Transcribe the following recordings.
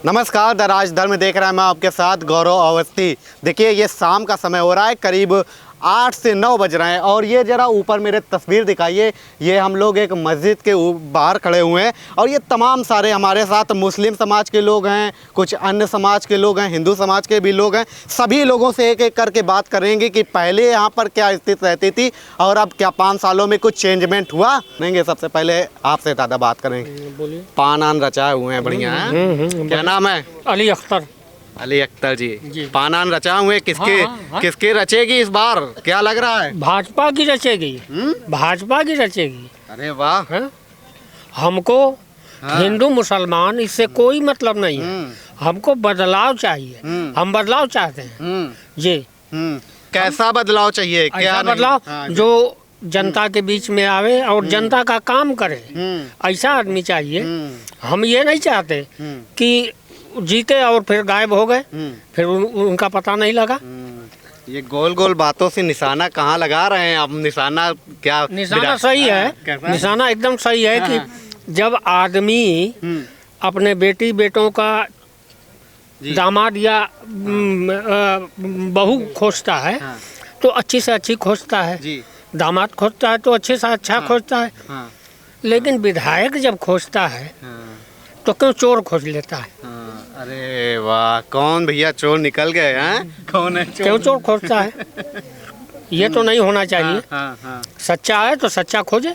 नमस्कार, द राजधर्म देख रहा है मैं आपके साथ गौरव अवस्थी। देखिए ये शाम का समय हो रहा है, करीब 8 से 9 बज रहे हैं और ये ज़रा ऊपर मेरे तस्वीर दिखाइए। ये हम लोग एक मस्जिद के बाहर खड़े हुए हैं और ये तमाम सारे हमारे साथ मुस्लिम समाज के लोग हैं, कुछ अन्य समाज के लोग हैं, हिंदू समाज के भी लोग हैं। सभी लोगों से एक एक करके बात करेंगे कि पहले यहाँ पर क्या स्थिति रहती थी और अब क्या 5 सालों में कुछ चेंजमेंट हुआ। नहीं, सबसे पहले आपसे ज़्यादा बात करेंगे। बोलिए। पान आन रचाए हुए हैं, बढ़िया है। क्या नाम है? अली अख्तर। अली अख्तर जी। पानान रचा हुए किसके? हाँ। किसके रचेगी इस बार, क्या लग रहा है? भाजपा की रचेगी। भाजपा की रचेगी। अरे वाह। है? हमको हिंदू मुसलमान इससे कोई मतलब नहीं है। हमको बदलाव चाहिए। हम बदलाव चाहते हैं जी। कैसा बदलाव चाहिए? क्या बदलाव जो जनता के बीच में आवे और जनता का काम करे, ऐसा आदमी चाहिए। हम ये नहीं चाहते कि जीते और फिर गायब हो गए, फिर उनका पता नहीं लगा। ये गोल गोल बातों से निशाना कहाँ लगा रहे हैं आप? निशाना क्या? निशाना सही है। निशाना एकदम सही है कि जब आदमी अपने बेटी बेटों का दामाद या बहू खोजता है तो अच्छी से अच्छी खोजता है, दामाद खोजता है तो अच्छे से अच्छा खोजता है। लेकिन विधायक जब खोजता है तो क्यों चोर खोज लेता है? अरे वाह, कौन भैया चोर निकल गए हैं? कौन है चोर? क्यों चोर खोजता है? ये तो नहीं होना चाहिए। सच्चा है तो सच्चा खोजे।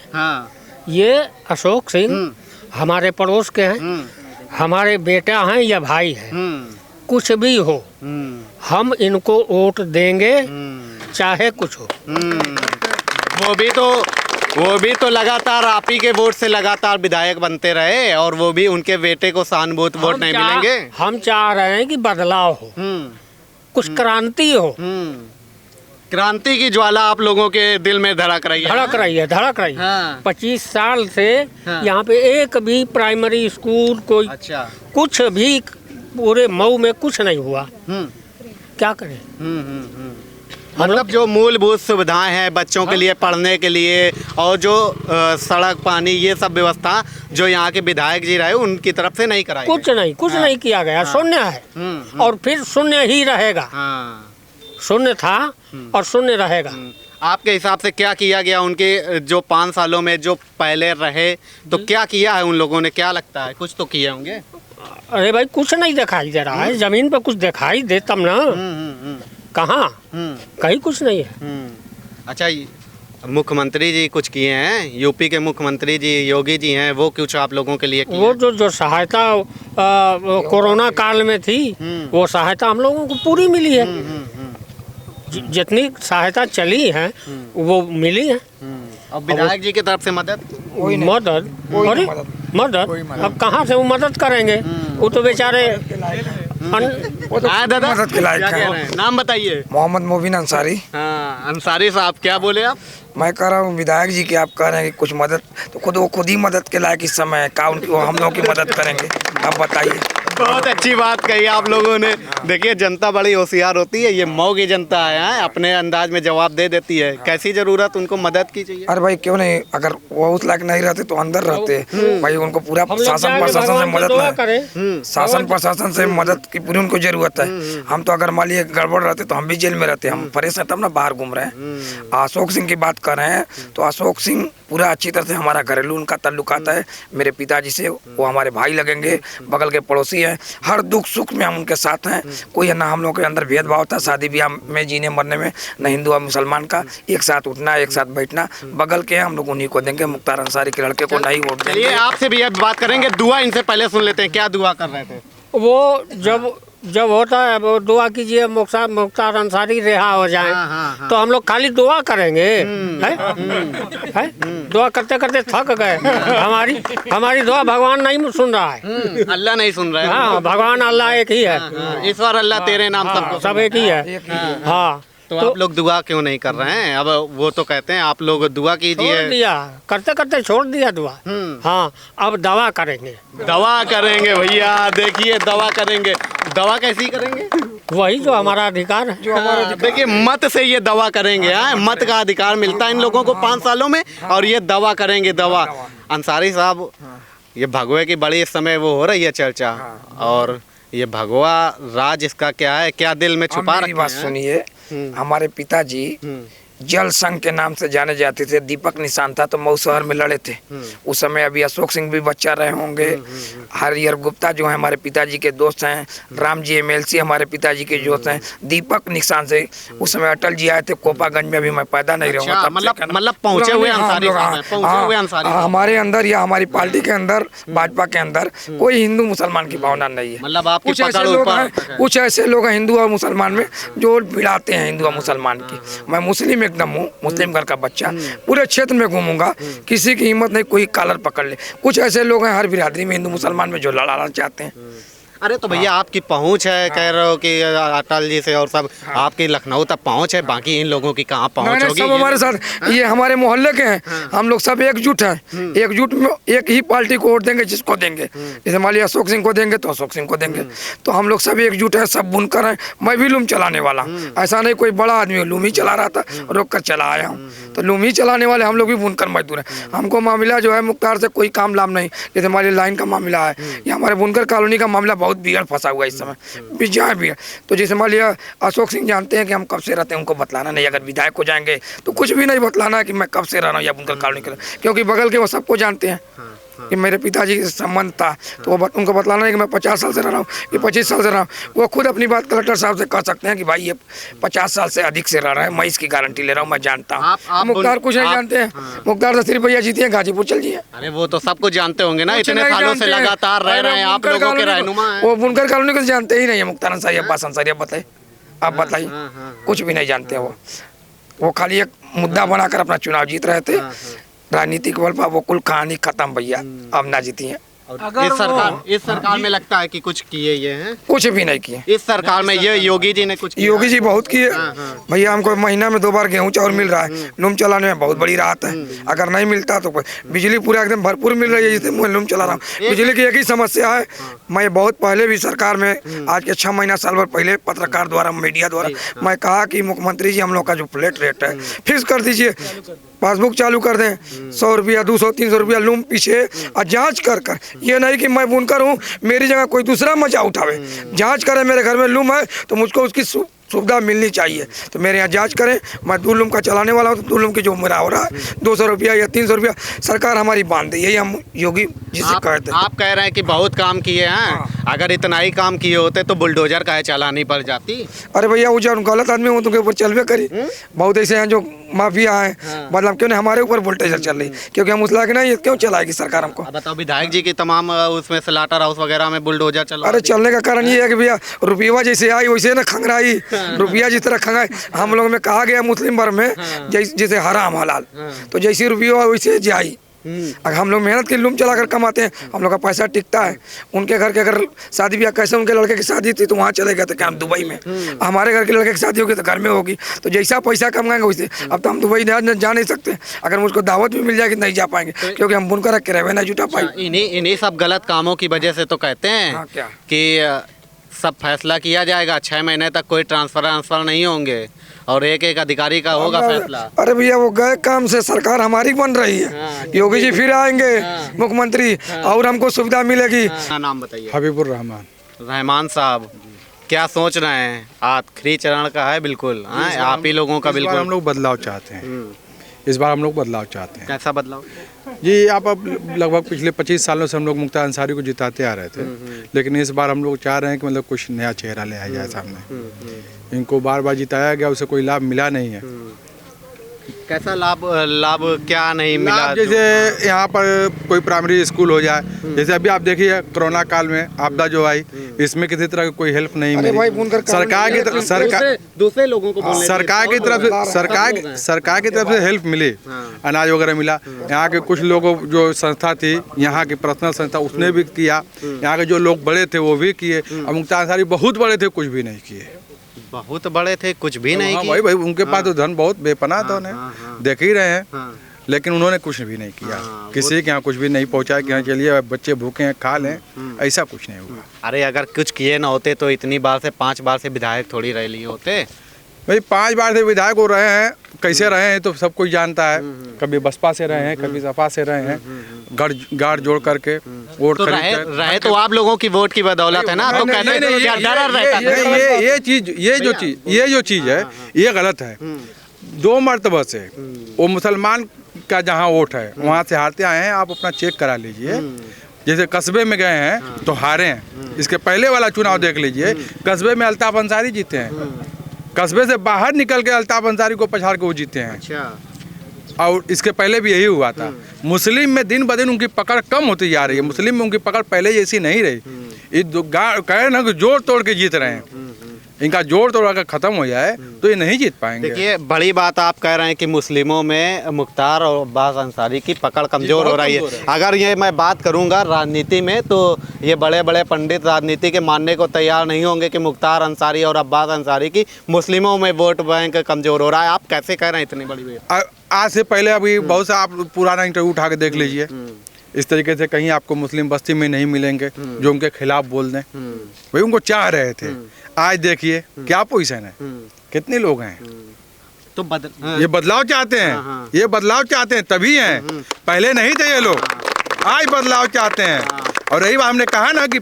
ये अशोक सिंह हमारे पड़ोस के हैं, हमारे बेटा हैं या भाई हैं, कुछ भी हो हम इनको वोट देंगे चाहे कुछ हो। वो भी तो लगातार आप ही के वोट से लगातार विधायक बनते रहे और वो भी उनके बेटे को सहानुभूति वोट नहीं मिलेंगे। हम चाह रहे हैं कि बदलाव हो, कुछ क्रांति हो। क्रांति की ज्वाला आप लोगों के दिल में धड़क रही है। धड़क रही है। 25 साल से यहाँ पे एक भी प्राइमरी स्कूल कोई कुछ भी पूरे मऊ में कुछ नहीं हुआ। क्या करें? मतलब जो मूलभूत सुविधाएं हैं बच्चों के लिए, पढ़ने के लिए और जो सड़क पानी ये सब व्यवस्था जो यहाँ के विधायक जी रहे उनकी तरफ से नहीं कराई। कुछ नहीं किया गया। शून्य है और फिर शून्य ही रहेगा। शून्य था और शून्य रहेगा। आपके हिसाब से क्या किया गया उनके जो 5 सालों में जो पहले रहे, तो क्या किया है उन लोगों ने? क्या लगता है कुछ तो किए होंगे? अरे भाई कुछ नहीं दिखाई दे रहा है। जमीन पर कुछ दिखाई दे तब ना। कहाँ? कहीं कुछ नहीं है। अच्छा, मुख्यमंत्री जी कुछ किए हैं? यूपी के मुख्यमंत्री जी योगी जी हैं, वो कुछ आप लोगों के लिए किए? वो जो सहायता कोरोना काल में थी वो सहायता हम लोगों को पूरी मिली है। जितनी सहायता चली है वो मिली है। अब विधायक जी की तरफ से मदद अब कहाँ से वो मदद करेंगे? वो तो बेचारे दादा मदद के लायक है। नाम बताइए। मोहम्मद मुबीन अंसारी। अंसारी साहब, क्या बोले आप? मैं कह रहा हूँ विधायक जी की आप कह रहे हैं कि कुछ मदद, तो वो खुद ही मदद के लायक इस समय है। उनकी हम लोग की मदद करेंगे? आप बताइए। बहुत अच्छी बात कही आप लोगों ने। देखिए जनता बड़ी होशियार होती है, ये मऊ की जनता है, अपने अंदाज में जवाब दे देती है। कैसी जरूरत उनको मदद की चाहिए? अरे भाई क्यों नहीं, अगर वो उस लायक नहीं रहते तो अंदर रहते भाई। उनको पूरा शासन प्रशासन से मदद है, शासन प्रशासन से मदद की पूरी उनको जरूरत है। हम तो अगर मान लीजिए गड़बड़ रहते तो हम भी जेल में रहते। हम फ्रेश है तब ना बाहर घूम रहे हैं। अशोक सिंह की बात कर रहे हैं तो अशोक सिंह पूरा अच्छी तरह से हमारा घरेलू उनका ताल्लुकात है मेरे पिताजी से। वो हमारे भाई लगेंगे, बगल के पड़ोसी हैं। हर दुख सुख में हम उनके साथ हैं। कोई ना हम लोग के अंदर भेदभाव था शादी ब्याह में, जीने मरने में, न हिंदू और मुसलमान का। एक साथ उठना, एक साथ बैठना। बगल के हम लोग उन्हीं को देंगे। मुख्तार अंसारी के लड़के को नहीं वोट देंगे। चलिए आपसे भी अब बात करेंगे। दुआ इनसे पहले सुन लेते हैं, क्या दुआ कर रहे थे वो? जब होता है वो दुआ कीजिए मुख्तार अंसारी रिहा हो जाए। तो हम लोग खाली दुआ करेंगे? दुआ करते करते थक गए। हमारी दुआ भगवान नहीं सुन रहा है। अल्लाह नहीं सुन रहा है। हाँ, भगवान अल्लाह एक ही है। ईश्वर अल्लाह तेरे नाम सबको सब एक ही है। हाँ, तो आप लोग दुआ क्यों नहीं कर रहे हैं? अब वो तो कहते हैं आप लोग दुआ कीजिए। छोड़ दिया, करते करते छोड़ दिया दुआ। हाँ, अब दवा करेंगे। दवा करेंगे भैया, देखिए दवा करेंगे। दवा कैसी करेंगे? वही जो हमारा अधिकार है। देखिए मत से ये दवा करेंगे। मत का अधिकार मिलता है इन लोगों को 5 सालों में, और ये दवा करेंगे। दवा अंसारी साहब, ये भगवे की बड़ी इस समय वो हो रही है चर्चा, और ये भगवा राज इसका क्या है, क्या दिल में छुपा मेरी रखा बात है? सुनिए, हमारे पिताजी जल संघ के नाम से जाने जाते थे। दीपक निशान था तो मऊ शहर में लड़े थे उस समय। अभी अशोक सिंह भी बच्चा रहे होंगे। हरिहर गुप्ता जो है हमारे पिताजी के दोस्त हैं। राम जी MLC हमारे पिताजी के दोस्त हैं। दीपक निशान से उस समय अटल जी आए थे कोपागंज में, अभी मैं पैदा नहीं रहूंगा अच्छा, तब से मतलब पहुंचे हुए अंसारी साहब हैं, पहुंचे हुए अंसारी साहब। हमारे अंदर या हमारी पार्टी के अंदर, भाजपा के अंदर कोई हिंदू मुसलमान की भावना नहीं है। मतलब आपकी कुछ ऐसे पकड़ लोग ऊपर हैं, तक है। कुछ ऐसे लोग हैं हिंदू और मुसलमान में जो भिड़ाते हैं हिंदू और मुसलमान की। मैं मुस्लिम एकदम हूँ, मुस्लिम घर का बच्चा, पूरे क्षेत्र में घूमूंगा, किसी की हिम्मत नहीं कोई कॉलर पकड़ ले। कुछ ऐसे लोग हैं हर बिरादरी में हिंदू मुसलमान में जो लड़ाना चाहते हैं। अरे तो भैया आपकी पहुंच है, कह रहे हो कि अटल जी से और सब आपकी लखनऊ तक पहुंच है, बाकी इन लोगों की कहाँ पहुंच नहीं, होगी? सब हमारे साथ, ये हमारे मोहल्ले के हैं, हम लोग सब एकजुट हैं। एकजुट में एक ही पार्टी को वोट देंगे जिसको देंगे। जैसे मान लिया अशोक सिंह को देंगे तो अशोक सिंह को देंगे। तो हम लोग सब एकजुट हैं, सब बुनकर हैं। मैं भी लूम चलाने वाला हूँ, ऐसा नहीं कोई बड़ा आदमी लूम ही चला रहा था, रोक कर चला आया हूँ। तो लूम ही चलाने वाले हम लोग भी बुनकर मजदूर हैं। हमको मामला जो है मुख्तार से कोई काम लाभ नहीं। जैसे हमारी लाइन का मामला है या हमारे बुनकर कॉलोनी का मामला बहुत बिगड़ फंसा हुआ है इस समय, भी जहाँ भी है। तो जैसे मान लिया अशोक सिंह जानते हैं कि हम कब से रहते हैं, उनको बतलाना नहीं। अगर विधायक हो जाएंगे तो कुछ भी नहीं बतलाना है कि मैं कब से रह रहा हूँ या बुनकर कॉलोनी के, क्योंकि बगल के वो सबको जानते हैं कि मेरे पिताजी से संबंध था। तो वो उनको बतलाना है कि मैं 50 साल से रह रहा हूँ, ये 25 साल से रहा हूँ। वो खुद अपनी बात कलेक्टर साहब से कह सकते हैं कि भाई ये 50 साल से अधिक से रह रहा है, मैं इसकी गारंटी ले रहा हूँ, मैं जानता हूँ। मुख्तार कुछ नहीं जानते हैं। मुख्तार तो सिर्फ भैया जीती है गाजीपुर चल जी है। अरे वो तो सब कुछ जानते होंगे ना, इतने सालों से लगातार रह रहे हैं, आप लोगों के रहनुमा हैं। वो बुनकर कॉलोनी को जानते ही नहीं है। मुख्तार अंसारी अब्बास अंसारी, बताइए आप बताइए, कुछ भी नहीं जानते हैं। वो खाली एक मुद्दा बनाकर अपना चुनाव जीत रहे थे। राजनीतिक बल पर वो कुल कहानी खत्म भैया, अब ना जीती है। इस सरकार में लगता है कि कुछ किए ये हैं? कुछ भी नहीं किए इस सरकार में ये योगी जी ने कुछ किया? योगी जी बहुत किए भैया। हमको महीना में 2 बार गेहूं चावल मिल रहा है। लूम चलाने में बहुत बड़ी राहत है। अगर नहीं मिलता तो बिजली पूरा एकदम भरपूर मिल रही है, जिससे मैं लूम चला रहा हूँ। बिजली की एक ही समस्या है, मैं बहुत पहले भी सरकार में, आज के 6 महीना साल भर पहले पत्रकार द्वारा, मीडिया द्वारा मैं कहा कि मुख्यमंत्री जी हम लोग का जो फ्लैट रेट है फिक्स कर दीजिए, पासबुक चालू कर दें, 100 रुपया 200 300 रुपया लूम पीछे और जांच कर कर। ये नहीं कि मैं बुनकर हूँ मेरी जगह कोई दूसरा मजा उठावे। जांच करें, मेरे घर में लूम है तो मुझको उसकी सुविधा मिलनी चाहिए। तो मेरे यहाँ जांच करें। मैं 2 लूम का चलाने वाला हूँ, तो 2 लूम की जो मेरा हो रहा है 200 रुपया या 300 रुपया सरकार हमारी बांध दे। यही हम योगी जिसे कहते हैं। आप कह रहे हैं कि बहुत काम किए हैं, अगर इतना ही काम किए होते तो बुलडोजर काहे चलानी पड़ जाती? अरे भैया वो जो गलत आदमी हो तो उनके ऊपर चलवे करी। बहुत ऐसे हैं जो माफिया हैं, मतलब क्यों नहीं हमारे ऊपर वोल्टेज चल रही, क्योंकि हम उस लायक नहीं, क्यों चलाएगी सरकार हमको? बताओ, विधायक जी की तमाम उसमें स्लाटर हाउस वगैरर में बुलडोजर चला। अरे चलने का कारण ये है कि भैया रुपया जैसे आई वैसे ना खंगराई, रुपया जिस तरह खंगाई। हम लोग में कहा गया मुस्लिम वर्ग में जैसे हराम हलाल, तो जैसे रुपया वैसे जाई। अगर हम लोग मेहनत के लूम चलाकर कमाते हैं, हम लोग का पैसा टिकता है। उनके घर के अगर शादी ब्याह, कैसे उनके लड़के की शादी थी तो वहाँ चले गए थे क्या, हम दुबई में। हमारे घर के लड़के की शादी होगी तो घर में होगी। तो जैसा पैसा कमाएंगे वैसे। अब तो हम दुबई जा नहीं सकते, अगर मुझको दावत भी मिल जाएगी नहीं जा पाएंगे, क्योंकि हम बुनकर रख के रहे ना जुटा पाए। इन्हीं सब गलत कामों की वजह से तो कहते हैं कि सब फैसला किया जाएगा, 6 महीने तक कोई ट्रांसफर नहीं होंगे और एक अधिकारी का होगा फैसला। अरे भैया वो गए काम से सरकार हमारी बन रही है। योगी जी फिर आएंगे मुख्यमंत्री और हमको सुविधा मिलेगी। नाम बताइए। हबीबुर रहमान। रहमान साहब, क्या सोच रहे हैं? आखिरी चरण का है बिल्कुल, आप ही लोगों का बिल्कुल। हम लोग बदलाव चाहते हैं, इस बार हम लोग बदलाव चाहते हैं। कैसा बदलाव जी? आप अब लगभग पिछले 25 सालों से हम लोग मुख्तार अंसारी को जिताते आ रहे थे, लेकिन इस बार हम लोग चाह रहे हैं कि मतलब कुछ नया चेहरा ले आया जाए सामने। इनको बार बार जिताया गया, उसे कोई लाभ मिला नहीं है। कैसा लाभ क्या नहीं मिला? जैसे यहाँ पर कोई प्राइमरी स्कूल हो जाए, जैसे अभी आप देखिए कोरोना काल में आपदा जो आई, इसमें किसी तरह की कोई हेल्प नहीं मिली। सरकार की तरफ, दूसरे लोगों को सरकार की तरफ से हेल्प मिली, अनाज वगैरह मिला। यहाँ के कुछ लोगों जो संस्था थी, यहाँ की पर्सनल संस्था, उसने भी किया। यहाँ के जो लोग बड़े थे वो भी किए। और मुख्तार अंसारी बहुत बड़े थे, कुछ भी नहीं किए। बहुत बड़े थे, कुछ भी नहीं किए। भाई उनके पास तो धन बहुत बेपनाह था, उन्हें देख ही रहे हैं, लेकिन उन्होंने कुछ भी नहीं किया। किसी के यहाँ कुछ भी नहीं पहुँचाया कि हाँ चलिए बच्चे भूखे हैं खा लें, ऐसा कुछ नहीं हुआ। अरे अगर कुछ किए ना होते तो इतनी बार से 5 बार से विधायक थोड़ी रह लिए होते। भाई 5 बार से विधायक हो रहे हैं, कैसे रहे हैं तो सब कोई जानता है। कभी बसपा से रहे हैं, कभी सपा से रहे हैं, गाड़ जोड़ करके वोट तो रहे तो आप लोगों की वोट की बदौलत है ना, तो कहते हैं क्या डर रहता है? ये जो चीज है ये गलत है। 2 मरतबा से वो मुसलमान का जहाँ वोट है वहाँ से हारते आए हैं। आप अपना चेक करा लीजिए। जैसे कस्बे में गए हैं तो हारे हैं। इसके पहले वाला चुनाव देख लीजिए, कस्बे में अल्ताफ अंसारी जीते हैं। कस्बे से बाहर निकल के अल्ताफ अंसारी को पछाड़ के वो जीते हैं। अच्छा। और इसके पहले भी यही हुआ था। मुस्लिम में दिन ब दिन उनकी पकड़ कम होती जा रही है। मुस्लिम में उनकी पकड़ पहले जैसी नहीं रही। ये कहे ना कि जोड़ तोड़ के जीत रहे हैं। इनका जोड़ तोड़ अगर खत्म हो जाए तो ये नहीं जीत पाएंगे। देखिए बड़ी बात आप कह रहे हैं कि मुस्लिमों में मुख्तार और अब्बास अंसारी की पकड़ कमज़ोर हो रही है। अगर ये मैं बात करूंगा राजनीति में, तो ये बड़े बड़े पंडित राजनीति के मानने को तैयार नहीं होंगे कि मुख्तार अंसारी और अब्बास अंसारी की मुस्लिमों में वोट बैंक कमज़ोर हो रहा है। आप कैसे कह रहे हैं इतनी बड़ी बात? आज से पहले अभी बहुत सा आप पुराना इंटरव्यू उठा के देख लीजिए। इस तरीके से कहीं आपको मुस्लिम बस्ती में नहीं मिलेंगे जो उनके खिलाफ बोल दें। भाई उनको चाह रहे थे, आज देखिए क्या पोजीशन है, कितने लोग हैं। तो ये बदलाव चाहते हैं। ये बदलाव चाहते हैं तभी हैं, पहले नहीं थे ये लोग, आज बदलाव चाहते हैं। और रही बात हमने कहा ना कि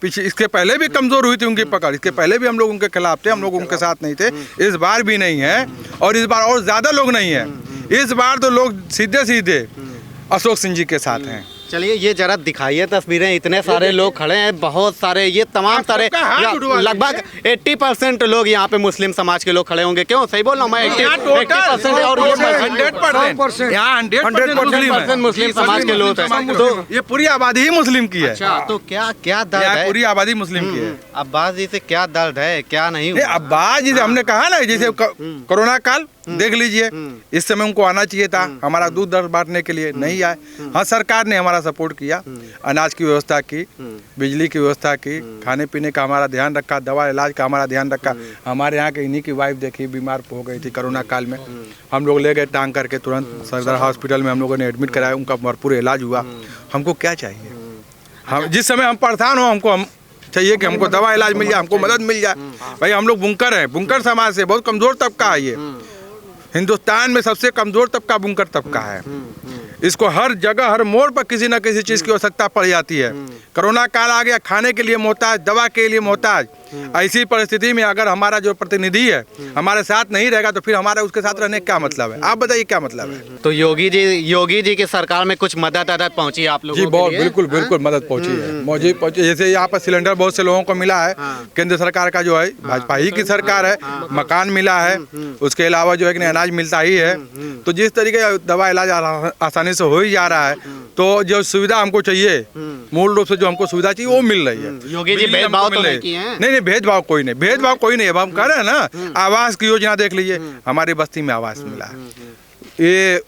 पीछे इसके पहले भी कमजोर हुई थी उनकी पकड़, इसके पहले भी हम लोग उनके खिलाफ थे, हम लोग उनके साथ नहीं थे। इस बार भी नहीं है और इस बार और ज्यादा लोग नहीं है। इस बार तो लोग सीधे सीधे अशोक सिंह जी के साथ हैं। चलिए ये जरा दिखाइए तस्वीरें। इतने सारे लोग खड़े हैं, बहुत सारे, ये तमाम सारे लगभग 80% लोग यहाँ पे मुस्लिम समाज के लोग खड़े होंगे। क्यों? सही बोल रहा हूँ मैं? 80% और ये 100% मुस्लिम समाज के लोग हैं। तो ये पूरी आबादी ही मुस्लिम की है। अच्छा, तो क्या दर्द है? पूरी आबादी मुस्लिम की है। अब्बास जी से क्या दर्द है, क्या नहीं? अब्बास जी से हमने कहा ना, जैसे कोरोना काल देख लीजिए, इस समय उनको आना चाहिए था हमारा दूध दर्द बांटने के लिए, नहीं आए। हाँ, सरकार ने हमारा सपोर्ट किया, अनाज की व्यवस्था की, बिजली की व्यवस्था की, खाने पीने का हमारा ध्यान रखा, दवा इलाज का हमारा ध्यान रखा। हमारे यहाँ के इन्हीं की वाइफ देखी बीमार हो गई थी कोरोना काल में, हम लोग ले गए टांग करके, तुरंत सदर हॉस्पिटल में हम लोगों ने एडमिट कराया, उनका भरपूर इलाज हुआ। हमको क्या चाहिए? हम जिस समय हम परेशान हो, हमको चाहिए कि हमको दवा इलाज मिल जाए, हमको मदद मिल जाए। भाई हम लोग बुनकर हैं, बुनकर समाज से, बहुत कमजोर तबका है ये। हिंदुस्तान में सबसे कमजोर तबका बुनकर तबका है। इसको हर जगह हर मोड़ पर किसी न किसी चीज़ की आवश्यकता पड़ जाती है। कोरोना काल आ गया, खाने के लिए मोहताज, दवा के लिए मोहताज। ऐसी परिस्थिति में अगर हमारा जो प्रतिनिधि है हमारे साथ नहीं रहेगा तो फिर हमारा उसके साथ रहने का क्या मतलब है? आप बताइए क्या मतलब है? तो योगी जी की सरकार में कुछ मदद पहुंची आप लोगों जी? के बहुत लिए? बिल्कुल मदद पहुंची है, मौजी पहुंची। जैसे यहाँ पर सिलेंडर बहुत से लोगों को मिला है। केंद्र सरकार का जो है भाजपा ही की सरकार है, मकान मिला है, उसके अलावा जो है कि अनाज मिलता ही है। तो जिस तरीके का दवा इलाज आसानी से हो ही जा रहा है, तो जो सुविधा हमको चाहिए, मूल रूप से जो हमको सुविधा चाहिए वो मिल रही है। योगी जी भेदभाव तो नहीं किए हैं? नहीं, भेदभाव कोई नहीं, भेदभाव कोई नहीं। अब हम कह रहे हैं ना, आवास की योजना देख लीजिए, हमारी बस्ती में आवास मिला है। ये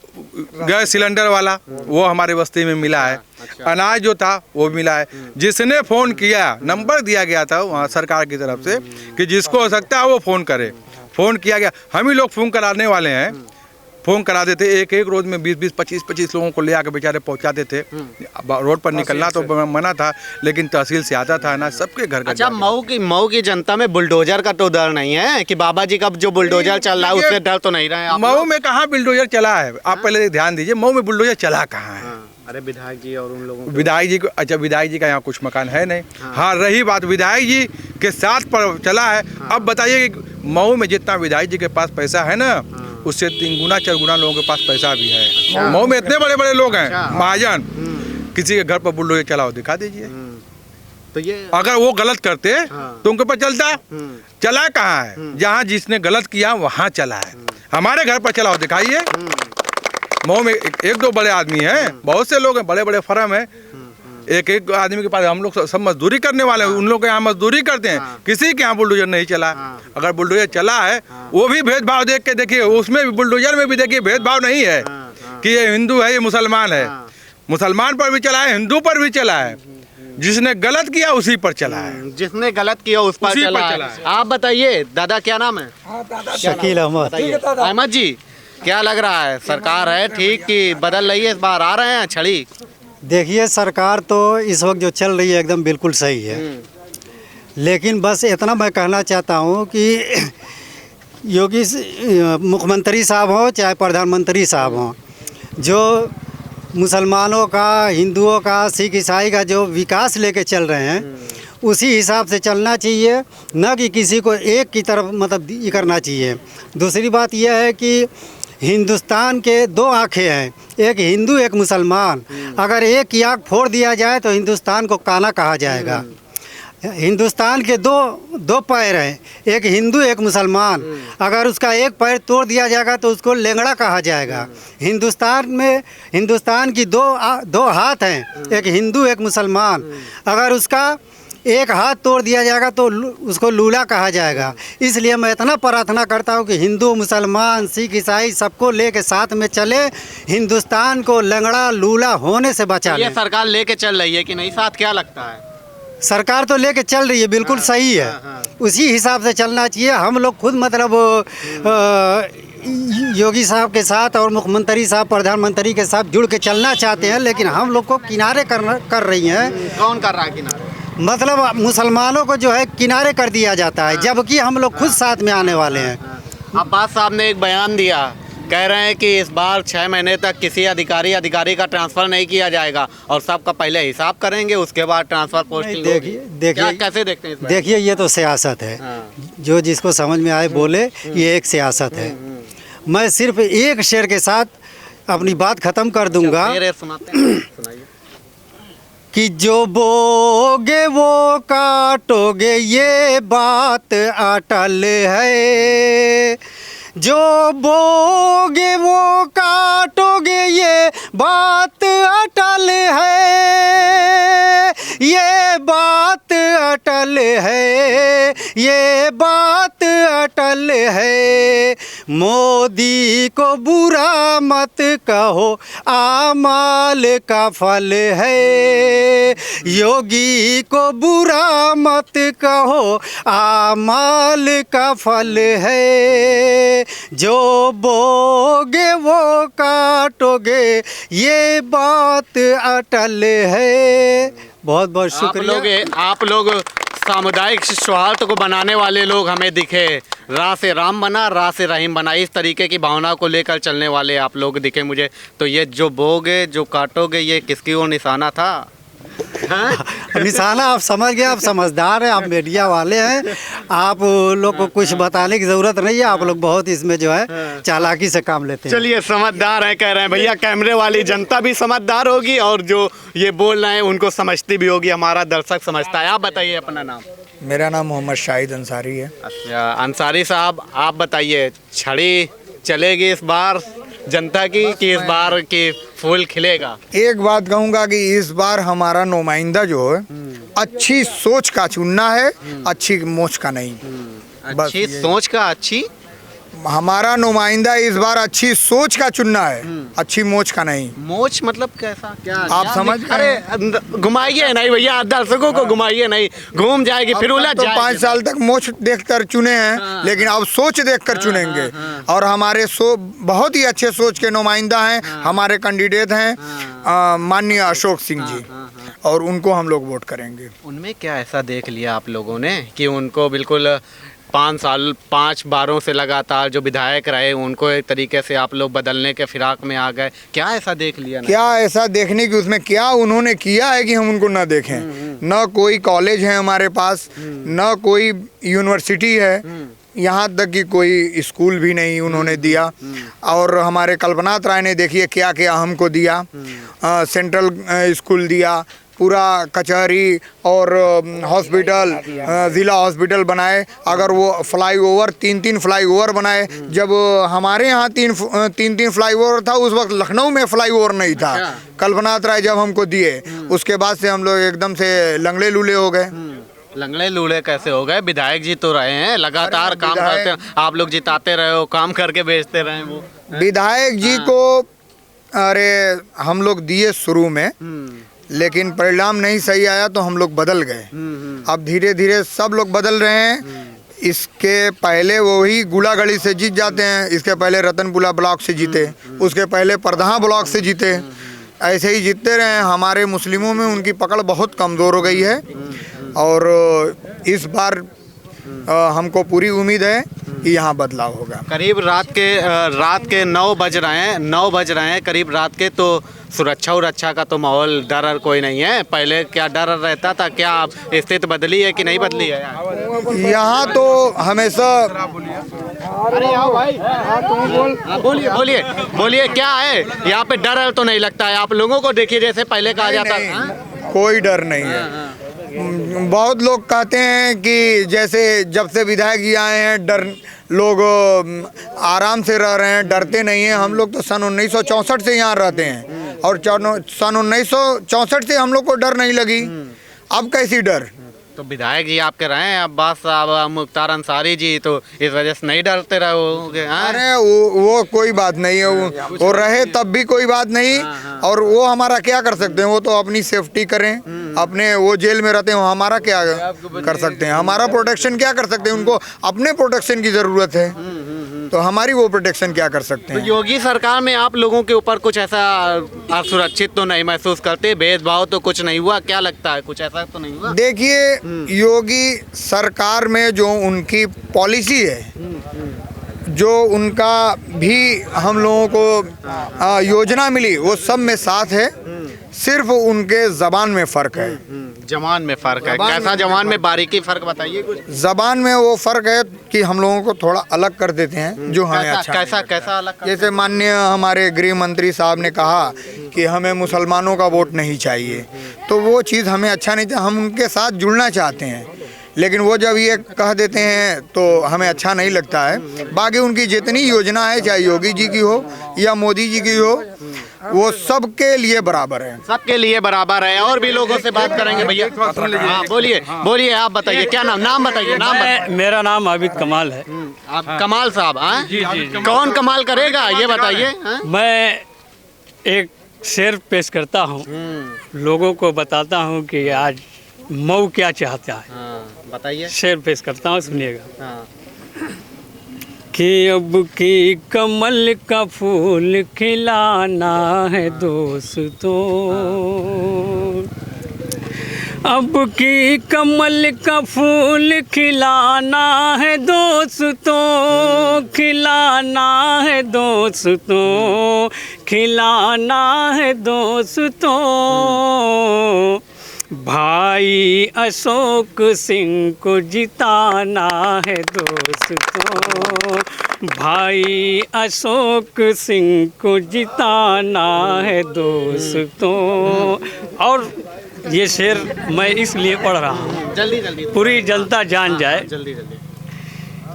गैस सिलेंडर वाला वो हमारी बस्ती में मिला है। अनाज जो था वो मिला है। जिसने फोन किया, नंबर दिया गया था वहाँ सरकार की तरफ से कि जिसको हो सकता है वो फोन करे, फोन किया गया। हम ही लोग फोन कराने वाले हैं, फोन करा देते। एक रोज में 20-20, 25-25 लोगों को ले आके बेचारे पहुंचाते थे। रोड पर निकलना तो मना था, लेकिन तहसील से आता था ना सबके घर। अच्छा, मऊ की जनता में बुलडोजर का तो डर नहीं है कि बाबा जी का जो बुलडोजर चल रहा है उससे डर तो नहीं रहे आप? मऊ में कहाँ बुलडोजर चला है? आप पहले ध्यान दीजिए, मऊ में बुलडोजर चला कहाँ है? अरे विधायक जी और उन लोगों, विधायक जी को, अच्छा विधायक जी का यहाँ कुछ मकान है नहीं। हाँ, रही बात विधायक जी के साथ पर चला है। अब बताइए कि मऊ में जितना विधायक जी के पास पैसा है ना, उससे 3 गुना 4 गुना लोगों के पास पैसा भी है। मऊ में इतने बड़े बड़े लोग हैं महाजन, किसी के घर पर बुलडोजर चलाओ दिखा दीजिए। तो ये अगर वो गलत करते तो उनके पर चलता, चला कहाँ है? जहाँ जिसने गलत किया वहाँ चला है। हमारे घर पर चलाओ दिखाइए। मऊ में 1-2 बड़े आदमी हैं, बहुत से लोग हैं, बड़े बड़े फर्म है। एक आदमी के पास हम लोग सब मजदूरी करने वाले हैं, उन लोग के यहाँ मजदूरी करते हैं। किसी के यहाँ बुलडोजर नहीं चला। अगर बुलडोजर चला है वो भी भेदभाव देख के देखिए, उसमें भी बुलडोजर में भी देखिए भेदभाव नहीं है कि ये हिंदू है ये मुसलमान है। मुसलमान पर भी चला है, हिंदू पर भी चला है। जिसने गलत किया उसी पर चला है, जिसने गलत किया उस पर चला है। आप बताइए दादा, क्या नाम है? शकील अहमद। अहमद जी, क्या लग रहा है, सरकार है ठीक कि बदल रही है? इस बार आ रहे हैं छड़ी? देखिए, सरकार तो इस वक्त जो चल रही है एकदम बिल्कुल सही है, लेकिन बस इतना मैं कहना चाहता हूँ कि योगी मुख्यमंत्री साहब हो चाहे प्रधानमंत्री साहब हो, जो मुसलमानों का, हिंदुओं का, सिख ईसाई का जो विकास लेके चल रहे हैं उसी हिसाब से चलना चाहिए, न कि किसी को एक की तरफ मतलब ये करना चाहिए। दूसरी बात यह है कि हिंदुस्तान के दो आँखें हैं, एक हिंदू एक मुसलमान। अगर एक की आँख फोड़ दिया जाए तो हिंदुस्तान को काना कहा जाएगा। हिंदुस्तान के दो पैर हैं, एक हिंदू एक मुसलमान। अगर उसका एक पैर तोड़ दिया जाएगा तो उसको लेंगड़ा कहा जाएगा। हिंदुस्तान की दो हाथ हैं, एक हिंदू एक मुसलमान। अगर उसका एक हाथ तोड़ दिया जाएगा तो उसको लूला कहा जाएगा। इसलिए मैं इतना प्रार्थना करता हूँ कि हिंदू, मुसलमान, सिख, ईसाई सबको लेके साथ में चले, हिंदुस्तान को लंगड़ा लूला होने से बचा ले। ये सरकार लेके चल रही है कि नहीं साथ, क्या लगता है? सरकार तो लेके चल रही है, बिल्कुल सही है। उसी हिसाब से चलना चाहिए। हम लोग खुद मतलब योगी साहब के साथ और मुख्यमंत्री साहब, प्रधानमंत्री के साथ जुड़ के चलना चाहते हैं, लेकिन हम लोग को किनारे कर रही हैं। कौन कर रहा है किनारे? मतलब मुसलमानों को जो है किनारे कर दिया जाता है, जबकि हम लोग खुद साथ में आने वाले हैं। अब्बास साहब ने एक बयान दिया, कह रहे हैं कि इस बार 6 महीने तक किसी अधिकारी का ट्रांसफ़र नहीं किया जाएगा और सबका पहले हिसाब करेंगे, उसके बाद ट्रांसफ़र पोस्टिंग होगी। देखिए कैसे देखते हैं इस बात? देखिए, ये तो सियासत है। जो जिसको समझ में आए बोले, ये एक सियासत है। मैं सिर्फ एक शेर के साथ अपनी बात ख़त्म कर दूंगा सुनाइए। कि जो बोगे वो काटोगे, ये बात अटल है। जो बोगे वो काटोगे, ये बात अटल है। ये बात अटल है, ये बात अटल है। मोदी को बुरा मत कहो, आमाल का फल है। योगी को बुरा मत कहो, आमाल का फल है। जो बोगे वो काटोगे, ये बात अटल है। बहुत बहुत शुक्रिया। आप लोग सामुदायिक सौहार्द को बनाने वाले लोग हमें दिखे। रा से राम बना, रा से रहीम बना, इस तरीके की भावना को लेकर चलने वाले आप लोग दिखे मुझे। तो ये जो बोगे जो काटोगे, ये किसकी ओर निशाना था? निशाना आप समझ गए, आप समझदार हैं, आप मीडिया वाले हैं। आप लोग को कुछ बताने की ज़रूरत नहीं है। आप लोग बहुत इसमें जो है चालाकी से काम लेते हैं। चलिए, समझदार है कह रहे हैं भैया। कैमरे वाली जनता भी समझदार होगी और जो ये बोल रहे हैं उनको समझती भी होगी। हमारा दर्शक समझता है। आप बताइए अपना नाम। मेरा नाम मोहम्मद शाहिद अंसारी है। अच्छा अंसारी साहब, आप बताइए, छड़ी चलेगी इस बार जनता की कि इस बार की फूल खिलेगा? एक बात कहूँगा कि इस बार हमारा नुमाइंदा जो है अच्छी सोच का चुनना है, अच्छी मोच का नहीं। अच्छी सोच का, अच्छी हमारा नुमाइंदा इस बार अच्छी सोच का चुनना है, अच्छी मोच का नहीं। मोच मतलब कैसा, क्या आप समझ अरे घुमाइए नहीं भैया, दर्शकों को घुमाइए नहीं, घूम जाएगी फिर उलझ तो जाएगी। 5 साल तक मोच देखकर चुने हैं, लेकिन अब सोच देखकर चुनेंगे। और हमारे बहुत ही अच्छे सोच के नुमाइंदा हैं। हमारे कैंडिडेट हैं माननीय अशोक सिंह जी, और उनको हम लोग वोट करेंगे। उनमें क्या ऐसा देख लिया आप लोगों ने कि उनको बिल्कुल 5 बारों से लगातार जो विधायक रहे उनको एक तरीके से आप लोग बदलने के फिराक में आ गए? क्या ऐसा देख लिया? क्या ऐसा देखने की उसमें क्या उन्होंने किया है कि हम उनको ना देखें? न कोई कॉलेज है हमारे पास, न कोई यूनिवर्सिटी है, यहाँ तक कि कोई स्कूल भी नहीं उन्होंने दिया। और हमारे कल्पनाथ राय ने देखिए क्या क्या हमको दिया। सेंट्रल स्कूल दिया, पूरा कचहरी और हॉस्पिटल, ज़िला हॉस्पिटल बनाए। अगर वो फ्लाईओवर 3 फ्लाईओवर बनाए, जब हमारे यहाँ 3 फ्लाईओवर था, उस वक्त लखनऊ में फ्लाईओवर नहीं था। कल्पनाथ राय जब हमको दिए, उसके बाद से हम लोग एकदम से लंगड़े लूले हो गए। लंगड़े लूले कैसे हो गए? विधायक जी तो रहे हैं, लगातार काम करते हैं, आप लोग जिताते रहे हो, काम करके बेचते रहे। वो विधायक जी को अरे हम लोग दिए शुरू में, लेकिन परिणाम नहीं सही आया तो हम लोग बदल गए। अब धीरे धीरे सब लोग बदल रहे हैं। इसके पहले वही गुलागड़ी से जीत जाते हैं, इसके पहले रतनपुरा ब्लॉक से जीते, उसके पहले परदहा ब्लॉक से जीते, ऐसे ही जीतते रहे। हमारे मुस्लिमों में उनकी पकड़ बहुत कमज़ोर हो गई है और इस बार हमको पूरी उम्मीद है कि यहाँ बदलाव होगा। करीब रात के 9 बज रहे हैं, 9 बज रहे हैं करीब रात के। तो सुरक्षा का तो माहौल, डर कोई नहीं है। पहले क्या डर रहता था, क्या स्थिति बदली है कि नहीं बदली है? यहाँ तो हमेशा अरे आओ भाई, बोलिए बोलिए बोलिए, क्या है यहाँ पे? डर तो नहीं लगता है आप लोगों को? देखिए जैसे पहले कहा जाता था, कोई डर नहीं है। बहुत लोग कहते हैं कि जैसे जब से विधायक जी आए हैं डर, लोग आराम से रह रहे हैं, डरते नहीं हैं। हम लोग तो सन 1964 से यहाँ रहते हैं और सन 1964 से हम लोग को डर नहीं लगी। अब कैसी डर? तो विधायक जी आपके रहे हैं अब्बास साहब, मुख्तार अंसारी जी, तो इस वजह से नहीं डरते रहोगे? अरे वो कोई बात नहीं है, वो रहे तब भी कोई बात नहीं। और वो हमारा क्या कर सकते हैं? वो तो अपनी सेफ्टी करें, अपने वो जेल में रहते हैं, हमारा क्या कर सकते हैं? हमारा प्रोटेक्शन क्या कर सकते हैं? उनको अपने प्रोटेक्शन की ज़रूरत है, तो हमारी वो प्रोटेक्शन क्या कर सकते तो हैं? योगी सरकार में आप लोगों के ऊपर कुछ ऐसा असुरक्षित तो नहीं महसूस करते? भेदभाव तो कुछ नहीं हुआ? क्या लगता है, कुछ ऐसा तो नहीं हुआ? देखिए, योगी सरकार में जो उनकी पॉलिसी है, जो उनका भी हम लोगों को योजना मिली, वो सब में साथ है। सिर्फ उनके जबान में फ़र्क है। जबान में फ़र्क है? कैसा जबान में? बारीकी फ़र्क बताइए कुछ। जबान में वो फ़र्क है कि हम लोगों को थोड़ा अलग कर देते हैं, जो हमें अच्छा नहीं लगता। कैसा अलग? जैसे माननीय हमारे गृह मंत्री साहब ने कहा कि हमें मुसलमानों का वोट नहीं चाहिए, तो वो चीज़ हमें अच्छा नहीं था। हम उनके साथ जुड़ना चाहते हैं, लेकिन वो जब ये कह देते हैं तो हमें अच्छा नहीं लगता है। बाकी उनकी जितनी योजना है, चाहे योगी जी की हो या मोदी जी की हो, वो सबके लिए बराबर है। सबके लिए बराबर है। और भी लोगों से बात करेंगे भैया। हाँ, बोलिए बोलिए, आप बताइए, क्या नाम बताइए, नाम बताइए। मेरा नाम आबिद कमाल है। आप कमाल साहब? हाँ जी जी। कौन कमाल करेगा ये बताइए। मैं एक शेर पेश करता हूँ, लोगों को बताता हूँ कि आज मऊ क्या चाहता है। बताइए। शेर पेश करता हूँ, सुनिएगा। हाँ। कि अब की कमल का फूल खिलाना है दोस्तों, अब की कमल का फूल खिलाना है दोस्तों, खिलाना है दोस्तों, खिलाना है दोस्तों। भाई अशोक सिंह को जिताना है दोस्तों, भाई अशोक सिंह को जिताना है दोस्तों। और ये शेर मैं इसलिए पढ़ रहा हूँ, जल्दी पूरी जनता जान जाए जल्दी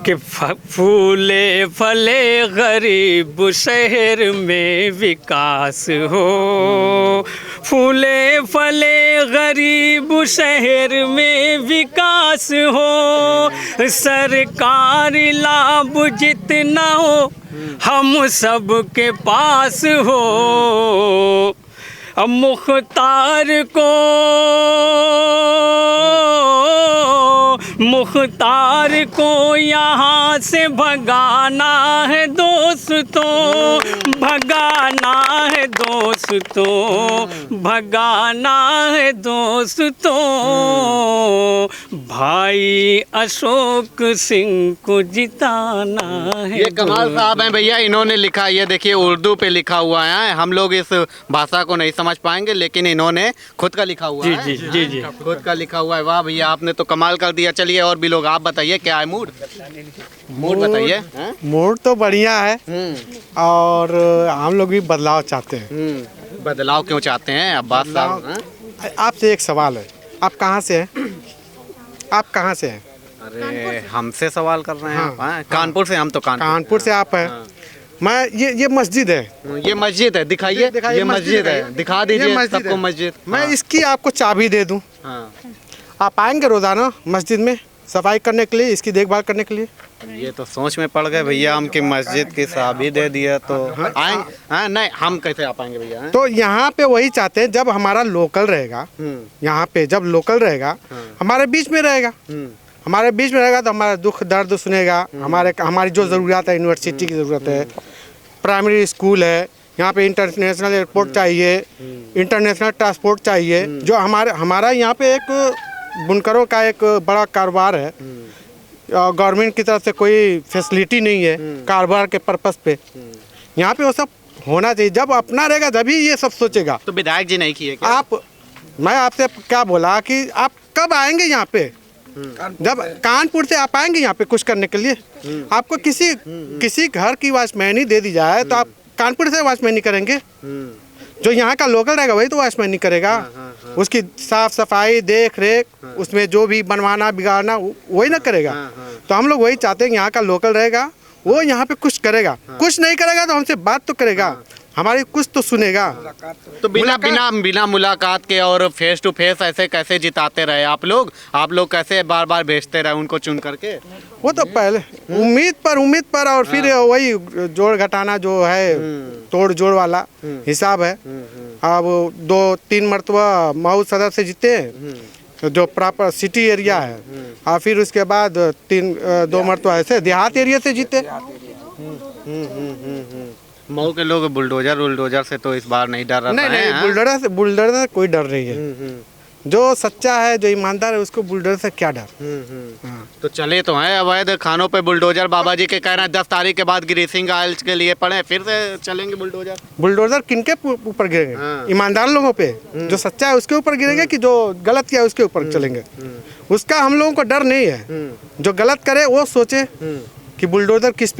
कि फूले फले गरीब शहर में विकास हो, फूले फले गरीब शहर में विकास हो, सरकारी लाभ जितना हो हम सब के पास हो। अब मुख्तार को यहाँ से भगाना है दोस्तों, भगाना है दोस्तों, भगाना है दोस्तों। भाई अशोक सिंह को जिताना है। ये कमाल साहब हैं भैया, इन्होंने लिखा, ये देखिए उर्दू पे लिखा हुआ है। हम लोग इस भाषा को नहीं समझ पाएंगे, लेकिन इन्होंने खुद का लिखा हुआ है। जी जी जी, खुद का लिखा हुआ है। वाह भैया, आपने तो कमाल कर दिया। चलिए और भी लोग, आप बताइए क्या है मूड बताइए। मूड तो बढ़िया है और हम लोग भी बदलाव चाहते हैं। बदलाव क्यों चाहते हैं अब्बास साहब? आपसे एक सवाल है, आप कहाँ से हैं? आप कहाँ से हैं? अरे हमसे सवाल कर रहे हैं आप? हाँ? कानपुर से। हम तो कानपुर से आप हैं। मैं ये मस्जिद है, ये मस्जिद है, दिखाइए। ये मस्जिद है, दिखा दीजिए सबको मस्जिद। मैं इसकी आपको चाबी दे दूं, आप आएंगे रोजाना मस्जिद में सफाई करने के लिए, इसकी देखभाल करने के लिए? ये तो सोच में पड़ गए भैया हम कि मस्जिद की चाबी दे दिया तो आएंगे। हाँ नहीं, हम कैसे आ पाएंगे भैया? तो यहाँ पे वही चाहते हैं, जब हमारा लोकल रहेगा, यहाँ पे जब लोकल रहेगा, हमारे बीच में रहेगा, हमारे बीच में रहेगा तो हमारा दुख दर्द सुनेगा। हमारी जो ज़रूरत है, यूनिवर्सिटी की ज़रूरत है, प्राइमरी स्कूल है, यहाँ पे इंटरनेशनल एयरपोर्ट चाहिए, इंटरनेशनल ट्रांसपोर्ट चाहिए। जो हमारा यहाँ पे एक बुनकरों का एक बड़ा कारोबार है, गवर्नमेंट की तरफ से कोई फैसिलिटी नहीं है कारोबार के पर्पस पे। यहाँ पे वो सब होना चाहिए। जब अपना रहेगा तभी ये सब सोचेगा। तो विधायक जी नहीं किए क्या? मैं आपसे क्या बोला कि आप कब आएंगे यहाँ पे? जब कानपुर से आप आएंगे यहाँ पे कुछ करने के लिए, आपको किसी घर की वॉचमैनी दे दी जाए तो आप कानपुर से वॉचमैनी करेंगे? जो यहाँ का लोकल रहेगा वही तो वॉचमैनी करेगा। उसकी साफ सफाई देख रेख उसमें जो भी बनवाना बिगाड़ना वही ना करेगा। तो हम लोग वही चाहते हैं कि यहाँ का लोकल रहेगा वो यहाँ पे कुछ करेगा। कुछ नहीं करेगा तो हमसे बात तो करेगा, हमारी कुछ तो सुनेगा। तो बिना मुलाकात के और फेस टू फेस ऐसे कैसे जिताते रहे आप लोग कैसे बार बार भेजते रहे उनको चुन करके? वो तो पहले उम्मीद पर और फिर वही जोड़ घटाना जो है तोड़ जोड़ वाला हिसाब है। अब 2-3 मरतबा मऊ सदर से जीते जो प्रॉपर सिटी एरिया है, और फिर उसके बाद 2 मरतबा ऐसे देहात एरिया से जीते। मऊ के लोग बुलडोजर से तो इस बार नहीं डर रहे हैं। नहीं, बुलडोजर से कोई डर नहीं है। जो सच्चा है जो ईमानदार है उसको बुलडोजर से क्या डर। तो चले तो हैं अवैध खानों पे बुलडोजर। बाबा जी के कह रहे हैं 10 तारीख के बाद ग्रीसिंग आइल्स के लिए पड़े, फिर से चलेंगे बुलडोजर किनके ऊपर गिरेंगे? ईमानदार लोगों पे। जो सच्चा है उसके ऊपर गिरेंगे कि जो गलत किया उसके ऊपर चलेंगे? उसका हम लोगों को डर नहीं है। जो गलत करे वो सोचे कि बुलडोजर किस